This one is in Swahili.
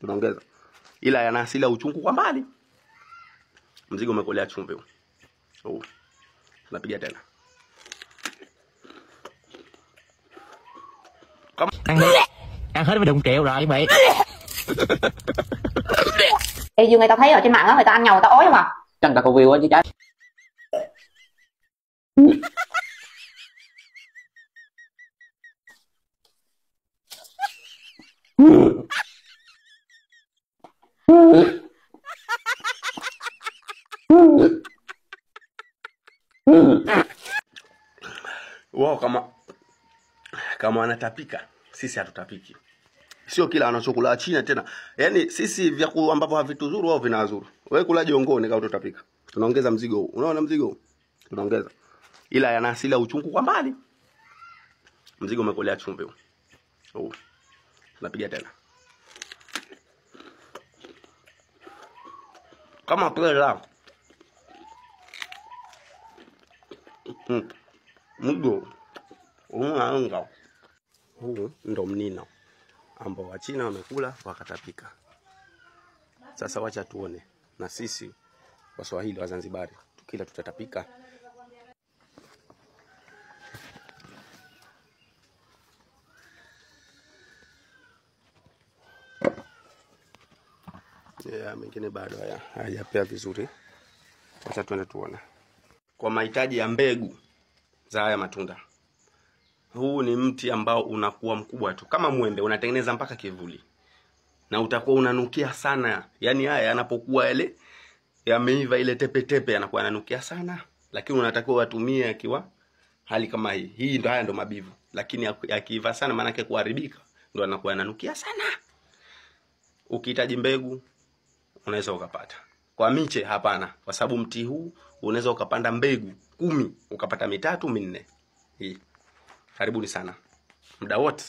tunaongeza. Ila yana asili ya uchungu kwa mbali. Mzigo umekolea chumvi huu. Oh. Tunapiga tena. Ăn hết mới đụng triệu rồi mày. Ê, như người ta thấy ở trên mạng á, người ta ăn nhau người ta ói không à? Chắc người ta có view á chứ trái. Wao kama wanatapika, sisi hatutapiki. Sio kila anachokula China tena. Yaani sisi vyakula ambavyo havituzuru wao vinazuru. Wewe kula jongoni kama utapika. Tunaongeza mzigo huu. Unaona mzigo huu? Tunaongeza. Ila yana asili ya uchungu kwa mbali. Mzigo umekolea chumvi huu. Oh. Tunapiga tena. Kama pela. Mzigo. Unaanga. Huu ndo mnino ambao Wachina wamekula wakatapika. Sasa wacha tuone na sisi Waswahili wa Zanzibari tukila tutatapika. Mengine bado hayajapea vizuri. Wacha tuende tuone. Kwa mahitaji ya mbegu za haya matunda. Huu ni mti ambao unakuwa mkubwa tu. Kama mwembe unatengeneza mpaka kivuli. Na utakuwa unanukia sana. Yaani haya yanapokuwa yale yameiva ile tepe tepe yanakuwa yananukia sana. Lakini unatakiwa watumie akiwa hali kama hii. Hii ndo haya ndo mabivu. Lakini yakiiva sana maana yake kuharibika ndo yanakuwa yananukia sana. Ukihitaji mbegu unaweza ukapata. Kwa miche hapana. Kwa sababu mti huu unaweza ukapanda mbegu 10 ukapata 3 4. Hii. Karibuni sana. Muda wote